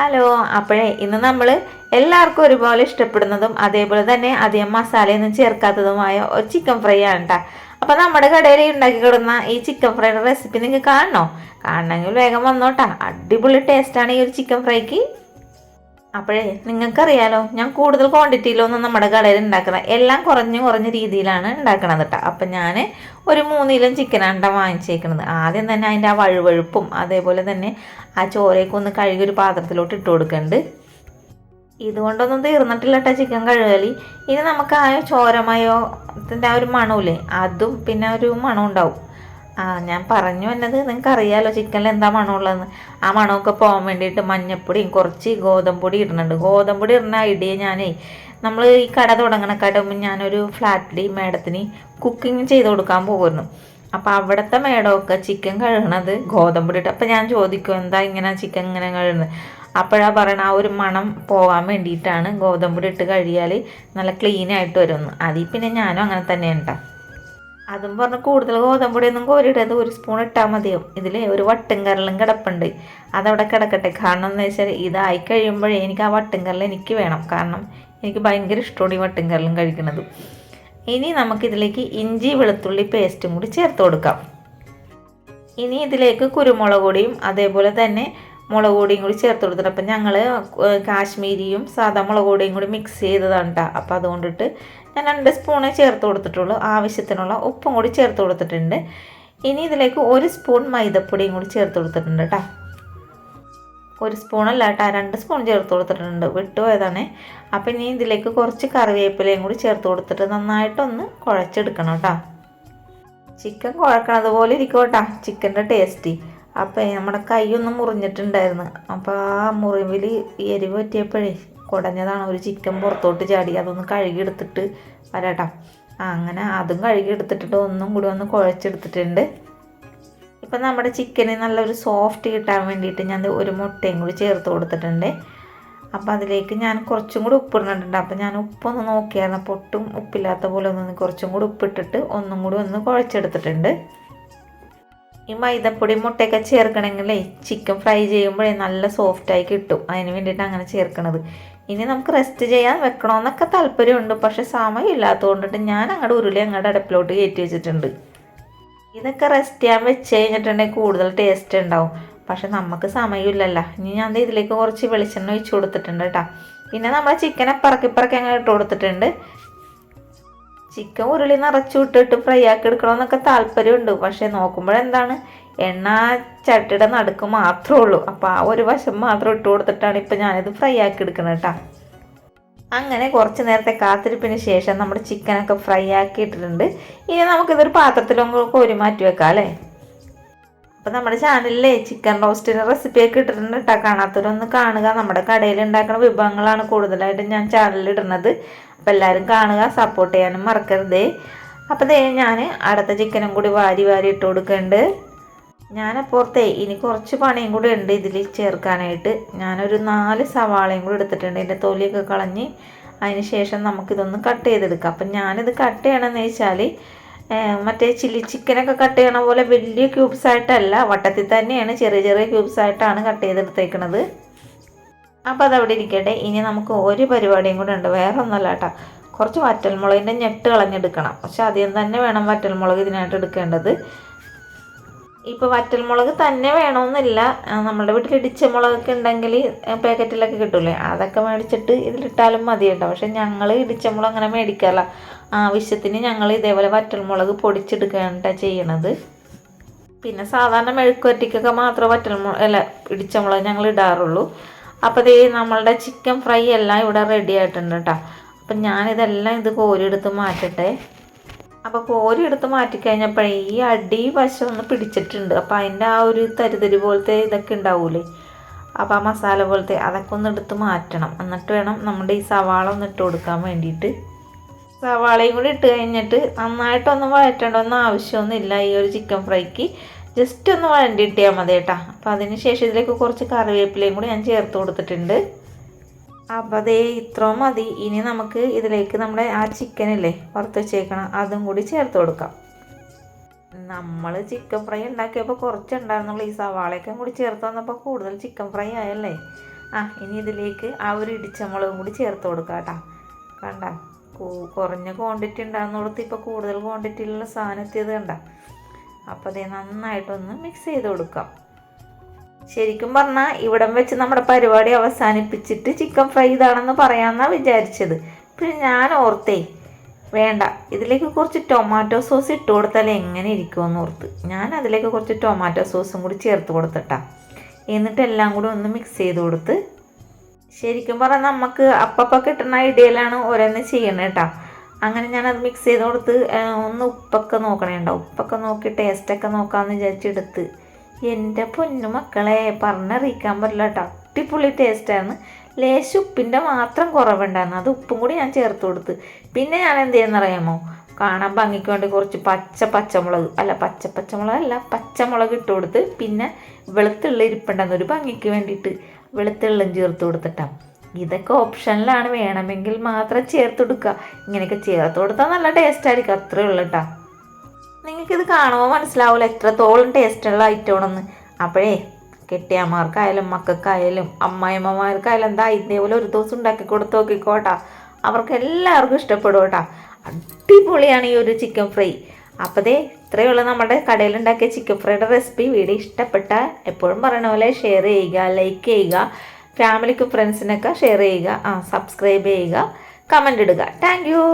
Hello. അപ്പോഴേ ഇന്ന് നമ്മൾ എല്ലാവർക്കും ഒരുപോലെ ഇഷ്ടപ്പെടുന്നതും അതേപോലെ തന്നെ അധികം മസാലയൊന്നും ചേർക്കാത്തതുമായ ഒരു ചിക്കൻ ഫ്രൈ ആണ് കേട്ടോ. അപ്പോൾ നമ്മുടെ കടയിൽ ഉണ്ടാക്കി കൊടുക്കുന്ന ഈ ചിക്കൻ ഫ്രൈയുടെ റെസിപ്പി നിങ്ങൾക്ക് കാണണമെങ്കിൽ വേഗം വന്നോട്ടാ. അടിപൊളി ടേസ്റ്റാണ് ഈ ഒരു ചിക്കൻ ഫ്രൈക്ക്. അപ്പോഴേ നിങ്ങൾക്കറിയാലോ, ഞാൻ കൂടുതൽ ക്വാണ്ടിറ്റിയിലൊന്നും നമ്മുടെ കടയിൽ ഉണ്ടാക്കുന്നത് എല്ലാം കുറഞ്ഞ രീതിയിലാണ് ഉണ്ടാക്കണത് കേട്ടോ. അപ്പം ഞാൻ ഒരു 3 കിലോ ചിക്കനാണ് കേട്ടോ വാങ്ങിച്ചേക്കുന്നത്. ആദ്യം തന്നെ അതിൻ്റെ ആ വഴുവഴുപ്പും അതേപോലെ തന്നെ ആ ചോരയൊക്കെ ഒന്ന് കഴുകി ഒരു പാത്രത്തിലോട്ട് ഇട്ട് കൊടുക്കുന്നുണ്ട്. ഇതുകൊണ്ടൊന്നും തീർന്നിട്ടില്ല കേട്ടോ ചിക്കൻ കഴുകലി. ഇനി നമുക്ക് ആ ചോരമയത്തിൻ്റെ ആ ഒരു മണമില്ലേ, അതും പിന്നെ ഒരു മണം ഉണ്ടാവും. ഞാൻ പറഞ്ഞു വന്നത് നിങ്ങൾക്ക് അറിയാമല്ലോ ചിക്കനിൽ എന്താ മണമുള്ളതെന്ന്. ആ മണമൊക്കെ പോകാൻ വേണ്ടിയിട്ട് മഞ്ഞപ്പൊടിയും കുറച്ച് ഗോതമ്പൊടി ഇടുന്നുണ്ട്. ഗോതമ്പൊടി ഇടുന്ന ഐഡിയ ഞാനേ നമ്മൾ ഈ കട തുടങ്ങണക്കാട്ട് മുമ്പ് ഞാനൊരു ഫ്ലാറ്റിൽ മേഡത്തിന് കുക്കിംഗ് ചെയ്ത് കൊടുക്കാൻ പോകുന്നു. അപ്പോൾ അവിടുത്തെ മേഡമൊക്കെ ചിക്കൻ കഴുകണത് ഗോതമ്പൊടി ഇട്ട്. അപ്പോൾ ഞാൻ ചോദിക്കും എന്താ ഇങ്ങനെ ചിക്കൻ ഇങ്ങനെ കഴുകുന്നത്. അപ്പോഴാണ് പറയണത് ആ ഒരു മണം പോകാൻ വേണ്ടിയിട്ടാണ് ഗോതമ്പൊടി ഇട്ട് കഴിയാൽ നല്ല ക്ലീനായിട്ട് വരുമെന്ന്. അതിൽ പിന്നെ ഞാനും അങ്ങനെ തന്നെയാണ് കേട്ടോ. അതും പറഞ്ഞ് കൂടുതൽ ഗോതമ്പൊടിയൊന്നും കോരിയിടരുത്, 1 സ്പൂൺ ഇട്ടാൽ മതിയാവും. ഇതിൽ ഒരു വട്ടുംകരലും കിടപ്പുണ്ട്, അതവിടെ കിടക്കട്ടെ. കാരണം എന്ന് വെച്ചാൽ ഇതായി കഴിയുമ്പോഴേ എനിക്ക് ആ വട്ടുംകരൽ എനിക്ക് വേണം. കാരണം എനിക്ക് ഭയങ്കര ഇഷ്ടമാണ് ഈ വട്ടുംകരലും കഴിക്കുന്നത്. ഇനി നമുക്കിതിലേക്ക് ഇഞ്ചി വെളുത്തുള്ളി പേസ്റ്റും കൂടി ചേർത്ത് കൊടുക്കാം. ഇനി ഇതിലേക്ക് കുരുമുളക് പൊടിയും അതേപോലെ തന്നെ മുളക് പൊടിയും കൂടി ചേർത്ത് കൊടുത്തിട്ട്, അപ്പം ഞങ്ങൾ കാശ്മീരിയും സാധാ മുളക് പൊടിയും കൂടി മിക്സ് ചെയ്തതാണ് കേട്ടോ. അപ്പോൾ അതുകൊണ്ടിട്ട് ഞാൻ 2 സ്പൂണേ ചേർത്ത് കൊടുത്തിട്ടുള്ളൂ. ആവശ്യത്തിനുള്ള ഉപ്പും കൂടി ചേർത്ത് കൊടുത്തിട്ടുണ്ട്. ഇനി ഇതിലേക്ക് 1 സ്പൂൺ മൈദപ്പൊടിയും കൂടി ചേർത്ത് കൊടുത്തിട്ടുണ്ട് കേട്ടോ. 1 സ്പൂണല്ല കേട്ടോ, 2 സ്പൂൺ ചേർത്ത് കൊടുത്തിട്ടുണ്ട്, വിട്ടുപോയതാണ്. അപ്പം ഇനി ഇതിലേക്ക് കുറച്ച് കറിവേപ്പിലയും കൂടി ചേർത്ത് കൊടുത്തിട്ട് നന്നായിട്ടൊന്ന് കുഴച്ചെടുക്കണം കേട്ടോ. ചിക്കൻ കുഴക്കണത് പോലെ ഇരിക്കും കേട്ടോ ചിക്കൻ്റെ ടേസ്റ്റ്. അപ്പോൾ നമ്മുടെ കൈയൊന്നും മുറിഞ്ഞിട്ടുണ്ടായിരുന്നു. അപ്പോൾ ആ മുറിവിൽ എരിവ് പറ്റിയപ്പോഴേ കുടഞ്ഞതാണ്, ഒരു ചിക്കൻ പുറത്തോട്ട് ചാടി. അതൊന്ന് കഴുകിയെടുത്തിട്ട് വരാട്ടോ. അങ്ങനെ അതും കഴുകിയെടുത്തിട്ട് ഒന്നും കൂടി ഒന്ന് കുഴച്ചെടുത്തിട്ടുണ്ട്. ഇപ്പം നമ്മുടെ ചിക്കന് നല്ലൊരു സോഫ്റ്റ് കിട്ടാൻ വേണ്ടിയിട്ട് ഞാൻ ഒരു മുട്ടയും കൂടി ചേർത്ത് കൊടുത്തിട്ടുണ്ട്. അപ്പോൾ അതിലേക്ക് ഞാൻ കുറച്ചും കൂടി ഉപ്പിടുന്നുണ്ട്. അപ്പോൾ ഞാൻ ഉപ്പൊന്ന് നോക്കിയായിരുന്നു, പൊട്ടും ഉപ്പില്ലാത്ത പോലെ ഒന്ന് കുറച്ചും കൂടി ഉപ്പിട്ടിട്ട് ഒന്നും കൂടി ഒന്ന് കുഴച്ചെടുത്തിട്ടുണ്ട്. ഈ മൈദപ്പൊടി മുട്ടയൊക്കെ ചേർക്കണമെങ്കിലേ ചിക്കൻ ഫ്രൈ ചെയ്യുമ്പോഴേ നല്ല സോഫ്റ്റായി കിട്ടും. അതിന് വേണ്ടിയിട്ട് അങ്ങനെ ചേർക്കണത്. ഇനി നമുക്ക് റെസ്റ്റ് ചെയ്യാൻ വെക്കണമെന്നൊക്കെ താല്പര്യമുണ്ട്, പക്ഷെ സമയം ഇല്ലാത്തതുകൊണ്ടിട്ട് ഞാൻ അങ്ങോട്ട് ഉരുളി അങ്ങോട്ട് അടുപ്പിലോട്ട് കയറ്റി വെച്ചിട്ടുണ്ട്. ഇതൊക്കെ റെസ്റ്റ് ചെയ്യാൻ വെച്ച് കഴിഞ്ഞിട്ടുണ്ടെങ്കിൽ കൂടുതൽ ടേസ്റ്റ് ഉണ്ടാവും. പക്ഷെ നമുക്ക് സമയമില്ലല്ലോ. ഇനി ഞാൻ ഇതിലേക്ക് കുറച്ച് വെളിച്ചെണ്ണ ഒഴിച്ച് കൊടുത്തിട്ടുണ്ട് കേട്ടോ. പിന്നെ നമ്മൾ ചിക്കനെ പറക്കി അങ്ങനെ ഇട്ട് കൊടുത്തിട്ടുണ്ട്. ചിക്കൻ ഉരുളി നിറച്ചു വിട്ടിട്ട് ഫ്രൈ ആക്കി എടുക്കണമെന്നൊക്കെ താല്പര്യമുണ്ട്, പക്ഷെ നോക്കുമ്പോഴെന്താണ് എണ്ണ ചട്ടിയുടെ നടുക്ക് മാത്രമേ ഉള്ളൂ. അപ്പോൾ ആ ഒരു വശം മാത്രം ഇട്ട് കൊടുത്തിട്ടാണ് ഇപ്പം ഞാനിത് ഫ്രൈ ആക്കി എടുക്കുന്നത് കേട്ടോ. അങ്ങനെ കുറച്ച് നേരത്തെ കാത്തിരിപ്പിന് ശേഷം നമ്മുടെ ചിക്കനൊക്കെ ഫ്രൈ ആക്കി ഇട്ടിട്ടുണ്ട്. ഇനി നമുക്കിതൊരു പാത്രത്തിലൊക്കെ കോരി മാറ്റി വെക്കാം അല്ലേ. അപ്പോൾ നമ്മുടെ ചാനലിലെ ചിക്കൻ റോസ്റ്റിൻ്റെ റെസിപ്പിയൊക്കെ ഇട്ടിട്ടുണ്ട് കേട്ടോ. കാണാത്തവരൊന്ന് കാണുക. നമ്മുടെ കടയിൽ ഉണ്ടാക്കുന്ന വിഭവങ്ങളാണ് കൂടുതലായിട്ട് ഞാൻ ചാനലിൽ ഇടുന്നത്. അപ്പോൾ എല്ലാവരും കാണുക, സപ്പോർട്ട് ചെയ്യാനും മറക്കരുതേ. അപ്പോൾ ദേ ഞാൻ അടുത്ത ചിക്കനും കൂടി വാരി ഇട്ട് കൊടുക്കുന്നുണ്ട്. ഞാനപ്പുറത്തെ ഇനി കുറച്ച് പണിയും കൂടി ഉണ്ട് ഇതിൽ ചേർക്കാനായിട്ട്. ഞാനൊരു 4 സവാളയും കൂടി എടുത്തിട്ടുണ്ട്. ഇതിൻ്റെ തൊലിയൊക്കെ കളഞ്ഞ് അതിന് ശേഷം നമുക്കിതൊന്ന് കട്ട് ചെയ്തെടുക്കാം. അപ്പം ഞാനിത് കട്ട് ചെയ്യണമെന്ന് വെച്ചാൽ മറ്റേ ചില്ലി ചിക്കനൊക്കെ കട്ട് ചെയ്യണ പോലെ വലിയ ക്യൂബ്സായിട്ടല്ല, വട്ടത്തിൽ തന്നെയാണ് ചെറിയ ക്യൂബ്സായിട്ടാണ് കട്ട് ചെയ്തെടുത്തേക്കണത്. അപ്പോൾ അതവിടെ ഇരിക്കട്ടെ. ഇനി നമുക്ക് ഒരു പരിപാടിയും കൂടെ ഉണ്ട്, വേറെ ഒന്നുമല്ല കേട്ടോ. കുറച്ച് വറ്റൽമുളകിൻ്റെ ഞെട്ട് കളഞ്ഞെടുക്കണം. പക്ഷെ അധികം തന്നെ വേണം വറ്റൽമുളക് ഇതിനായിട്ട് എടുക്കേണ്ടത്. ഇപ്പോൾ വറ്റൽമുളക് തന്നെ വേണമെന്നില്ല, നമ്മുടെ വീട്ടിൽ ഇടിച്ച മുളകൊക്കെ ഉണ്ടെങ്കിൽ പാക്കറ്റിലൊക്കെ കിട്ടില്ലേ, അതൊക്കെ മേടിച്ചിട്ട് ഇതിലിട്ടാലും മതി കേട്ടോ. പക്ഷെ ഞങ്ങൾ ഇടിച്ച മുളക് അങ്ങനെ മേടിക്കാറില്ല. ആവശ്യത്തിന് ഞങ്ങൾ ഇതേപോലെ വറ്റൽമുളക് പൊടിച്ചെടുക്കുകയാണ് ചെയ്യണത്. പിന്നെ സാധാരണ മെഴുക്കുവരട്ടിക്കൊക്കെ മാത്രമേ ഇടിച്ച മുളക് ഞങ്ങൾ ഇടാറുള്ളൂ. അപ്പോൾ ഇതേ നമ്മളുടെ ചിക്കൻ ഫ്രൈ എല്ലാം ഇവിടെ റെഡി ആയിട്ടുണ്ട് കേട്ടോ. അപ്പം ഞാനിതെല്ലാം ഇത് കോരിയെടുത്ത് മാറ്റട്ടെ. അപ്പോൾ കോരിയെടുത്ത് മാറ്റിക്കഴിഞ്ഞപ്പോഴേ ഈ അടി വശം ഒന്ന് പിടിച്ചിട്ടുണ്ട്. അപ്പോൾ അതിൻ്റെ ആ ഒരു തരിതരി പോലത്തെ ഇതൊക്കെ ഉണ്ടാവൂലേ, അപ്പോൾ ആ മസാല പോലത്തെ അതൊക്കെ ഒന്ന് എടുത്ത് മാറ്റണം. എന്നിട്ട് വേണം നമ്മുടെ ഈ സവാള ഒന്ന് ഇട്ട് കൊടുക്കാൻ വേണ്ടിയിട്ട്. സവാളയും കൂടി ഇട്ട് കഴിഞ്ഞിട്ട് നന്നായിട്ടൊന്നും വഴറ്റേണ്ടൊന്നും ആവശ്യമൊന്നുമില്ല ഈ ഒരു ചിക്കൻ ഫ്രൈക്ക്. ജസ്റ്റ് ഒന്ന് വഴണ്ടി ഇട്ടിയാൽ മതി കേട്ടോ. അപ്പോൾ അതിന് ശേഷം ഇതിലേക്ക് കുറച്ച് കറിവേപ്പിലയും കൂടി ഞാൻ ചേർത്ത് കൊടുത്തിട്ടുണ്ട്. അപ്പോൾ അതേ ഇത്രയും മതി. ഇനി നമുക്ക് ഇതിലേക്ക് നമ്മുടെ ആ ചിക്കനില്ലേ വറുത്ത് വെച്ചേക്കണം, അതും കൂടി ചേർത്ത് കൊടുക്കാം. നമ്മൾ ചിക്കൻ ഫ്രൈ ഉണ്ടാക്കിയപ്പോൾ കുറച്ചുണ്ടായിരുന്നുള്ളൂ. ഈ സവാളയൊക്കെ കൂടി ചേർത്ത് വന്നപ്പോൾ കൂടുതൽ ചിക്കൻ ഫ്രൈ ആയല്ലേ. ഇനി ഇതിലേക്ക് ആ ഒരു ഇടിച്ച മുളകും കൂടി ചേർത്ത് കൊടുക്കാം കേട്ടോ. കണ്ട കുറഞ്ഞ ക്വാണ്ടിറ്റി ഉണ്ടാകുന്നിടത്ത് ഇപ്പോൾ കൂടുതൽ ക്വാണ്ടിറ്റിയിലുള്ള സാധനം എത്തിയത് കണ്ട. അപ്പോൾ അതേ നന്നായിട്ടൊന്ന് മിക്സ് ചെയ്ത് കൊടുക്കാം. ശരിക്കും പറഞ്ഞാൽ ഇവിടം വെച്ച് നമ്മുടെ പരിപാടി അവസാനിപ്പിച്ചിട്ട് ചിക്കൻ ഫ്രൈ ഇതാണെന്ന് പറയാമെന്നാണ് വിചാരിച്ചത്. പിന്നെ ഞാൻ ഓർത്തേ വേണ്ട, ഇതിലേക്ക് കുറച്ച് ടൊമാറ്റോ സോസ് ഇട്ട് കൊടുത്താൽ എങ്ങനെ ഇരിക്കുമെന്ന് ഓർത്ത് ഞാൻ അതിലേക്ക് കുറച്ച് ടൊമാറ്റോ സോസും കൂടി ചേർത്ത് കൊടുത്തിട്ടാ. എന്നിട്ട് എല്ലാം കൂടി ഒന്ന് മിക്സ് ചെയ്ത് കൊടുത്ത്, ശരിക്കും പറഞ്ഞാൽ നമുക്ക് അപ്പം കിട്ടുന്ന ഐഡിയയിലാണ് ഓരോന്ന് ചെയ്യണത് കേട്ടോ. അങ്ങനെ ഞാനത് മിക്സ് ചെയ്ത് കൊടുത്ത് ഒന്ന് ഉപ്പൊക്കെ നോക്കണേണ്ട, ഉപ്പൊക്കെ നോക്കി ടേസ്റ്റൊക്കെ നോക്കാമെന്ന് വിചാരിച്ചെടുത്ത്. എൻ്റെ പൊന്നു മക്കളെ പറഞ്ഞറിയിക്കാൻ പറ്റില്ല കേട്ടോ, അടിപൊളി ടേസ്റ്റായിരുന്നു. ലേശം ഉപ്പിൻ്റെ മാത്രം കുറവുണ്ടായിരുന്നു, അത് ഉപ്പും കൂടി ഞാൻ ചേർത്ത് കൊടുത്ത്. പിന്നെ ഞാൻ എന്ത് ചെയ്യുന്നറിയാമോ, കാണാൻ ഭംഗിക്ക് വേണ്ടി കുറച്ച് പച്ചമുളക് ഇട്ട് കൊടുത്ത്, പിന്നെ വെളുത്തുള്ളി ഇരിപ്പുണ്ടെന്ന് ഒരു ഭംഗിക്ക് വേണ്ടിയിട്ട് വെളുത്തുള്ളും ചേർത്ത് കൊടുത്തിട്ടാണ്. ഇതൊക്കെ ഓപ്ഷനിലാണ്, വേണമെങ്കിൽ മാത്രം ചേർത്ത് കൊടുക്കുക. ഇങ്ങനെയൊക്കെ ചേർത്ത് കൊടുത്താൽ നല്ല ടേസ്റ്റ് ആയിരിക്കും, അത്രേ ഉള്ളൂ കേട്ടോ. നിങ്ങൾക്കിത് കാണുമ്പോൾ മനസ്സിലാവില്ല എത്രത്തോളം ടേസ്റ്റുള്ള ഐറ്റമാണെന്ന്. അപ്പോഴേ കെട്ടിയമ്മമാർക്കായാലും മക്കൾക്കായാലും അമ്മായിമ്മമാർക്കായാലും എന്താ ഇതേപോലെ ഒരു ദിവസം ഉണ്ടാക്കി കൊടുത്ത് നോക്കിക്കോട്ടാ, അവർക്ക് എല്ലാവർക്കും ഇഷ്ടപ്പെടും കേട്ടോ. അടിപൊളിയാണ് ഈ ഒരു ചിക്കൻ ഫ്രൈ. അപ്പോൾ ദേ ഇത്രയുള്ള നമ്മുടെ കടയിലുണ്ടാക്കിയ ചിക്കൻ ഫ്രൈയുടെ റെസിപ്പി. വീഡിയോ ഇഷ്ടപ്പെട്ടാൽ എപ്പോഴും പറയണ പോലെ ഷെയർ ചെയ്യുക, ലൈക്ക് ചെയ്യുക, ഫാമിലിക്കും ഫ്രണ്ട്സിനൊക്കെ ഷെയർ ചെയ്യുക, സബ്സ്ക്രൈബ് ചെയ്യുക, കമൻ്റ് ഇടുക. Thank you.